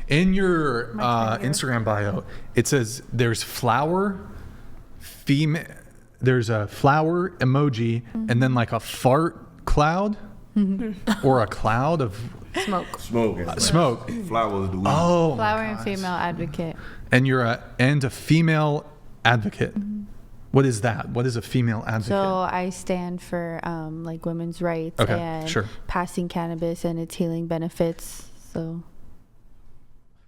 In your Instagram bio, it says there's flower, there's a flower emoji, and then like a fart cloud, or a cloud of Smoke. smoke. Flowers do. Oh, Flower and female advocate. and you're a female advocate. What is that? What is a female advocate? So I stand for like women's rights and passing cannabis and its healing benefits. So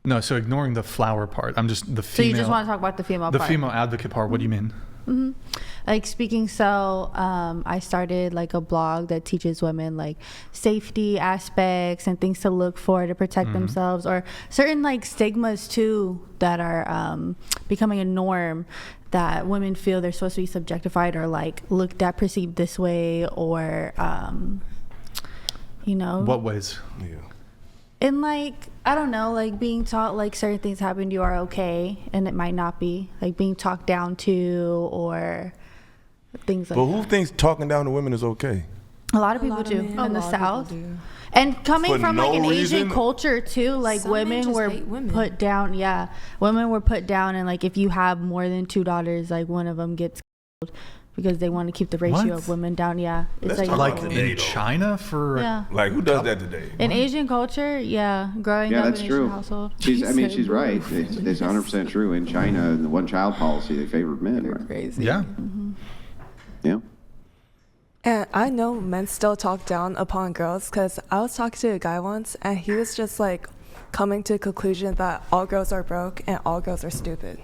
No, so ignoring the flower part. I'm just the female. So you just want to talk about the female the part? female advocate part. What do you mean? Like speaking, so I started like a blog that teaches women like safety aspects and things to look for to protect themselves, or certain like stigmas too that are becoming a norm, that women feel they're supposed to be subjectified or like looked at, perceived this way, or What ways? Yeah. in like, I don't know, like being taught like certain things happen to you are okay and it might not be, like being talked down to or things like But that. who thinks talking down to women is okay? A lot of people do in the South. Do. And coming For from no like an reason? Asian culture too, like Some men women just were hate women. put down. Yeah, women were put down, and like if you have more than two daughters, like one of them gets killed because they want to keep the ratio What? of women down. Yeah, it's Let's like talk Like about in though. China for yeah. Like, who does that today? In Asian culture, yeah, growing Yeah, up in that's an true. Asian household. She's right. It's 100% true. In China, in the one-child policy, they favored men, right? Crazy. yeah. Yeah. And I know men still talk down upon girls, because I was talking to a guy once and he was just like coming to the conclusion that all girls are broke and all girls are stupid.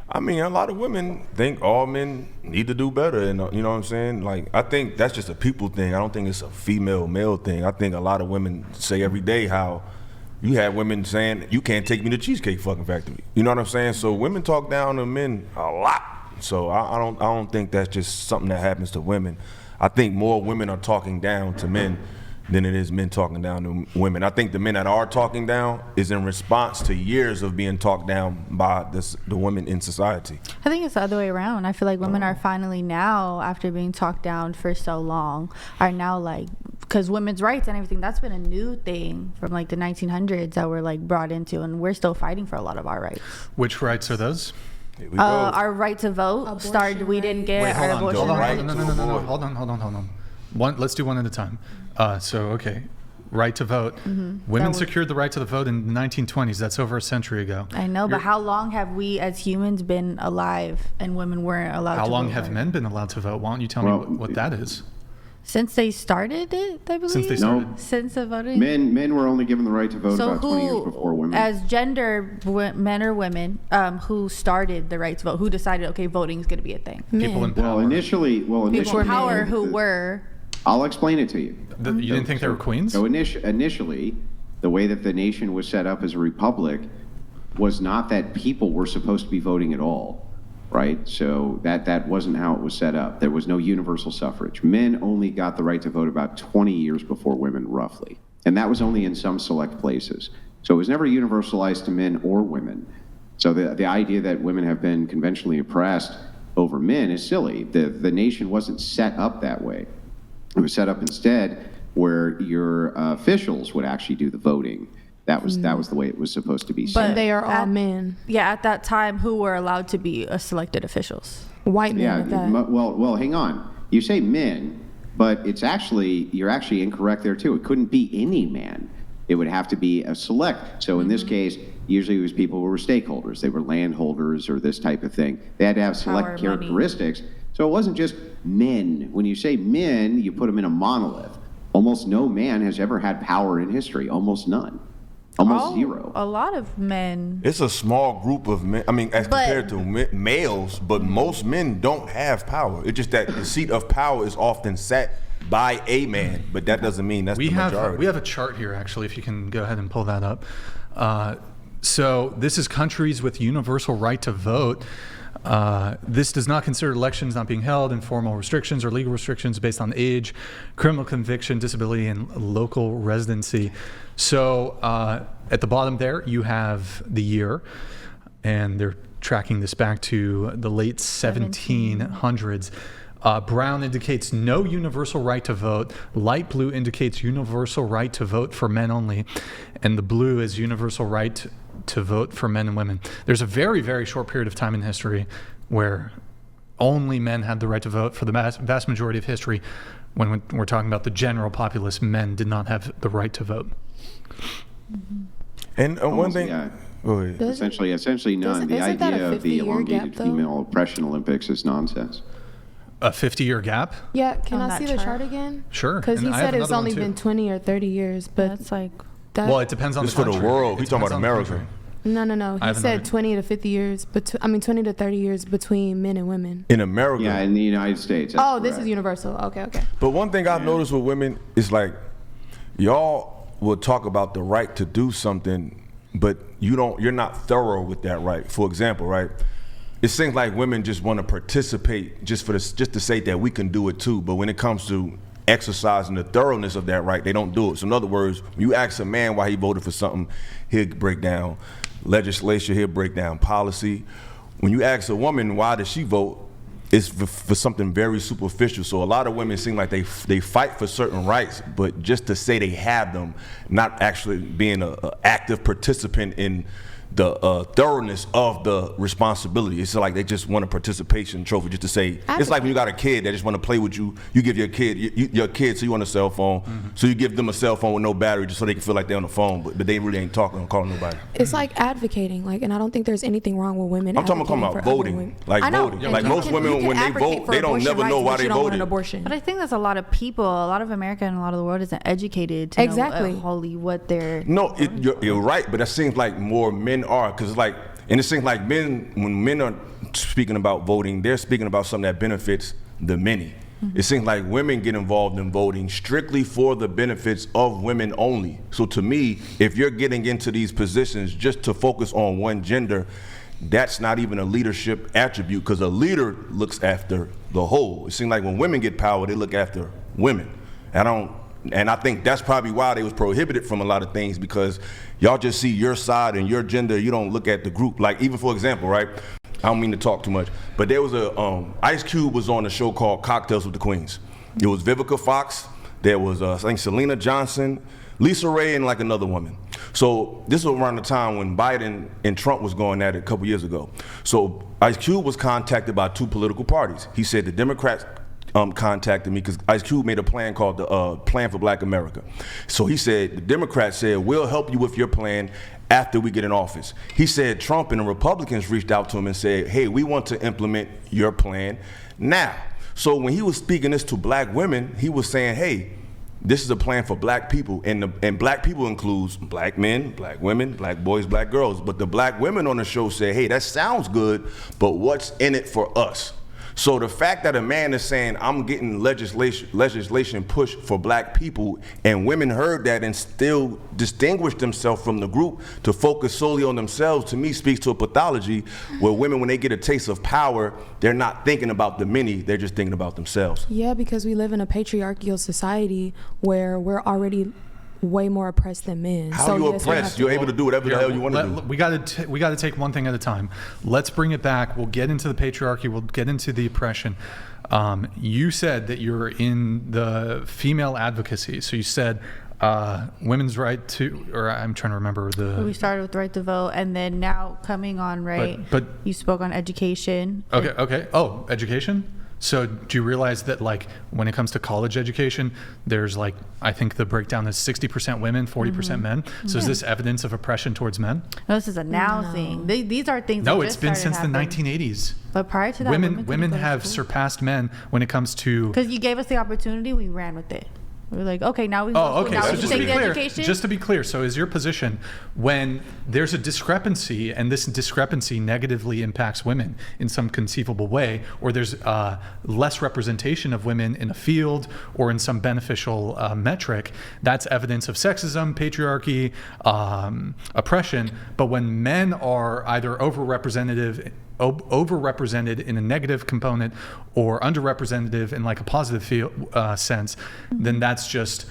I mean, a lot of women think all men need to do better, and you know what I'm saying? Like, I think that's just a people thing. I don't think it's a female-male thing. I think a lot of women say every day how you have women saying, you can't take me to Cheesecake fucking Factory. You know what I'm saying? So women talk down to men a lot. So I don't think that's just something that happens to women. I think more women are talking down to men than it is men talking down to women. I think the men that are talking down is in response to years of being talked down by the women in society. I think it's the other way around. I feel like women are finally now, after being talked down for so long, are now like, because women's rights and everything, that's been a new thing from like the 1900s that we're like brought into, and we're still fighting for a lot of our rights. Which rights are those? Here we go. Our right to vote started. We didn't get Wait, our hold on. abortion Hold rights. on. No. Hold on. Let's do one at a time. Okay. Right to vote. Women secured the right to the vote in the 1920s. That's over a century ago. I know, but how long have we as humans been alive and women weren't allowed to vote? How long have men been allowed to vote? Why don't you tell me what that is? Since they started it, I believe. Since they started. No. Since the voting. Men were only given the right to vote So about 20 years before women. as gender, men or women, who started the right to vote? Who decided, okay, voting is going to be a thing? People in power. initially, People in power who the- were. I'll explain it to you. You didn't think they were queens? So initially, the way that the nation was set up as a republic was not that people were supposed to be voting at all, right? So that wasn't how it was set up. There was no universal suffrage. Men only got the right to vote about 20 years before women, roughly. And that was only in some select places. So it was never universalized to men or women. So the idea that women have been conventionally oppressed over men is silly. The nation wasn't set up that way. It was set up instead where your officials would actually do the voting. That was the way it was supposed to be set. But they are all At- men. Yeah, at that time, who were allowed to be selected officials? White men at that. Well, hang on. You say men, but you're actually incorrect there too. It couldn't be any man. It would have to be a select. So in this case, usually it was people who were stakeholders. They were landholders or this type of thing. They had to have select Power, characteristics. So it wasn't just men. When you say men, you put them in a monolith. Almost no man has ever had power in history. Almost none. Almost zero. A lot of men. It's a small group of men. I mean, as compared to males, but most men don't have power. It's just that the seat of power is often sat by a man, but that doesn't mean that's the majority. We have a chart here, actually, if you can go ahead and pull that up. So this is countries with universal right to vote. This does not consider elections not being held, informal restrictions or legal restrictions based on age, criminal conviction, disability, and local residency. So at the bottom there, you have the year, and they're tracking this back to the late 1700s. Brown indicates no universal right to vote. Light blue indicates universal right to vote for men only. And the blue is universal right to vote for men and women. There's a very, very short period of time in history where only men had the right to vote. For the vast majority of history, when we're talking about the general populace, men did not have the right to vote. And one thing, Yeah. go ahead. Essentially none. The isn't that a idea of the 50-year elongated gap, though? female oppression Olympics is nonsense. A 50-year gap? Yeah, can On I see that the chart? chart again? Sure. Because And he I have said it's another one only too. been 20 or 30 years, but That's like that, Well, it depends on This the for the country. world. It He's talking depends about on the America. country. no. I He have said another- 20 to 50 years, 20 to 30 years between men and women. In America. Yeah, in the United States. that's Oh, this is correct. universal. Okay. But one thing I've noticed with women is like, y'all will talk about the right to do something, but you're not thorough with that right. For example, right? It seems like women just want to participate just to say that we can do it too. But when it comes to exercising the thoroughness of that right, they don't do it. So in other words, when you ask a man why he voted for something, he'll break down legislation, he'll break down policy. When you ask a woman why did she vote, it's for something very superficial. So a lot of women seem like they fight for certain rights, but just to say they have them, not actually being an active participant in the thoroughness of the responsibility. It's like they just want a participation trophy just to say. It's like when you got a kid that just want to play with you. You give your kid so you want a cell phone, so you give them a cell phone with no battery just so they can feel like they're on the phone, but they really ain't talking or calling nobody. It's like advocating, and I don't think there's anything wrong with women. I'm talking advocating about for other voting, women. like I know. voting. And Like you most can- women, you can when they advocate vote, for they don't abortion never know rights, why but they you don't want an voted. abortion. But I think there's a lot of people, a lot of America and a lot of the world isn't educated to Exactly. know wholly what they're. No, you're right, but that seems like more men are, because it's like, and it seems like men, when men are speaking about voting, they're speaking about something that benefits the many. It seems like women get involved in voting strictly for the benefits of women only. So to me, if you're getting into these positions just to focus on one gender, that's not even a leadership attribute, because a leader looks after the whole. It seems like when women get power, they look after women. And I think that's probably why they was prohibited from a lot of things, because y'all just see your side and your gender. You don't look at the group. Like, even for example, right? I don't mean to talk too much, but there was Ice Cube was on a show called Cocktails with the Queens. It was Vivica Fox. There was I think Selena Johnson, Lisa Ray, and like another woman. So this was around the time when Biden and Trump was going at it a couple years ago. So Ice Cube was contacted by two political parties. He said the Democrats contacted me because Ice Cube made a plan called the Plan for Black America. So he said, the Democrats said, we'll help you with your plan after we get in office. He said Trump and the Republicans reached out to him and said, hey, we want to implement your plan now. So when he was speaking this to black women, he was saying, hey, this is a plan for black people, and black people includes black men, black women, black boys, black girls. But the black women on the show said, hey, that sounds good, but what's in it for us? So the fact that a man is saying, I'm getting legislation pushed for black people, and women heard that and still distinguished themselves from the group to focus solely on themselves, to me speaks to a pathology where women, when they get a taste of power, they're not thinking about the many, they're just thinking about themselves. Yeah, because we live in a patriarchal society where we're already way more oppressed than men. How So are you yes, we have oppressed? to- You're able to do whatever the hell you want to do. We got to take one thing at a time. Let's bring it back. We'll get into the patriarchy. We'll get into the oppression. You said that you're in the female advocacy. So you said women's right to, or I'm trying to remember We started with the right to vote, and then now coming on, right? But you spoke on education. Okay. Oh, education? So do you realize that, like, when it comes to college education, there's, like, I think the breakdown is 60% women, 40% men. So is this evidence of oppression towards men? No, this is a now thing. These are things. No, that it's just been started since the happening. 1980s. But prior to that, Women have surpassed men when it comes to. Because you gave us the opportunity, we ran with it. We were like, okay, now we. Oh, okay. Now So we just take to be the clear, education. so is your position when there's a discrepancy, and this discrepancy negatively impacts women in some conceivable way, or there's less representation of women in a field or in some beneficial metric, that's evidence of sexism, patriarchy, oppression. But when men are either overrepresented in a negative component or underrepresented in like a positive sense, then that's just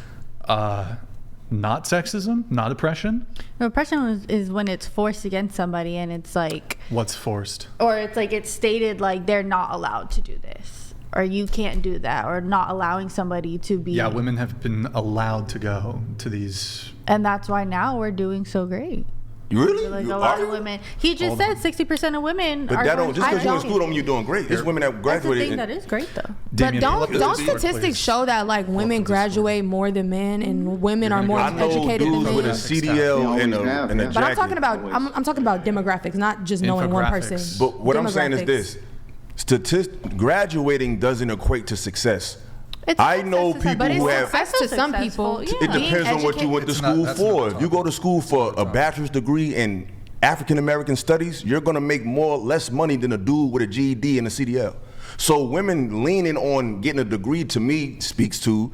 not sexism, not oppression. No, oppression is when it's forced against somebody, and it's like, What's forced? or it's like it's stated like they're not allowed to do this. or you can't do that, or not allowing somebody to be. Yeah, women have been allowed to go to these. And that's why now we're doing so great. Really? Like You a lot are? of women. He just said 60% of women But are that going don't, just because to you're in school don't mean you're doing great. There's women that That's the graduated. thing that is great, though. But Damien, pull up don't the Discord, statistics please. show that like women graduate more than men and women You're are gonna more go- I know educated than dudes with a men? CDL and They always have, a yeah. jacket. But I'm talking about I'm talking about demographics, not just knowing one person. Infographics. But what I'm saying is Demographics. this: graduating doesn't equate to success. It's I success know to some- people But who it's have. success to some people. Successful, It yeah. depends on what you went to It's not- school that's not for. what If you go to school for a bachelor's degree in African American studies, you're gonna make less money than a dude with a GED and a CDL. So women leaning on getting a degree, to me, speaks to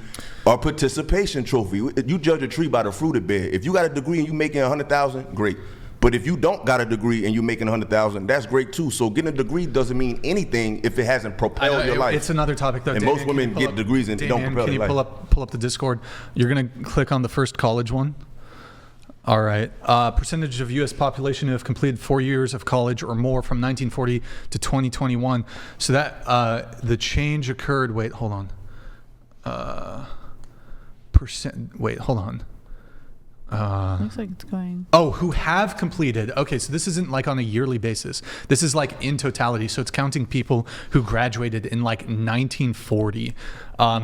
a participation trophy. You judge a tree by the fruit it bear. If you got a degree and you making 100,000, great. But if you don't got a degree and you're making 100,000, that's great too. So getting a degree doesn't mean anything if it hasn't propelled your life. It's another topic though. And Damien, most can you women pull get up- degrees and don't Damien, propel can you their pull up the Discord? You're gonna click on the first college one. All right. Percentage of U.S. population who have completed 4 years of college or more from 1940 to 2021. So that the change occurred. Wait, hold on. Wait, hold on. Looks like it's going. Oh, who have completed. Okay, so this isn't like on a yearly basis. This is like in totality. So it's counting people who graduated in like 1940.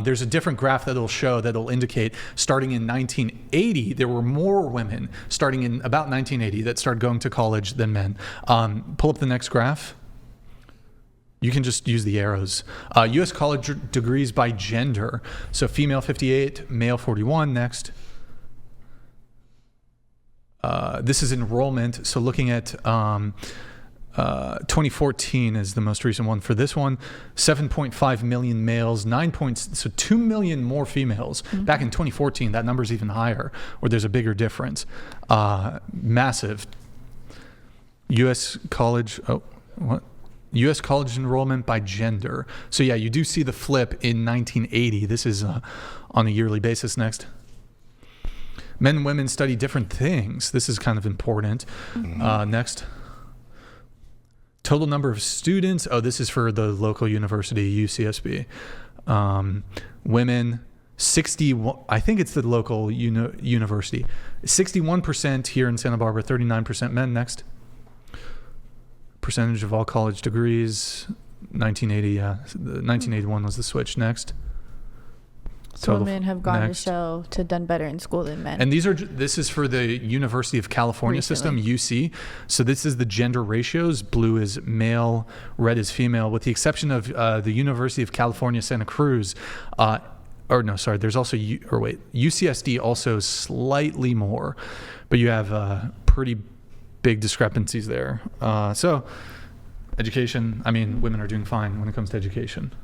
There's a different graph that'll show that'll indicate starting in 1980, there were more women starting in about 1980 that started going to college than men. Pull up the next graph. You can just use the arrows. U.S. college degrees by gender. So female 58, male 41. Next. This is enrollment. So looking at 2014 is the most recent one. For this one, 7.5 million males, 2 million more females. Back in 2014, that number's even higher, or there's a bigger difference. Massive. U.S. college. U.S. college enrollment by gender. So yeah, you do see the flip in 1980. This is on a yearly basis. Next. Men and women study different things. This is kind of important. Next. Total number of students. Oh, this is for the local university, UCSB. Women, 61. I think it's the local university. 61% here in Santa Barbara, 39% men. Next. Percentage of all college degrees, 1980. Yeah, 1981 was the switch. Next. So women have gone next. to show to done better in school than men. And this is for the University of California system, UC. So this is the gender ratios. Blue is male, red is female, with the exception of the University of California, Santa Cruz. There's also, UCSD also slightly more, but you have pretty big discrepancies there. So education, women are doing fine when it comes to education.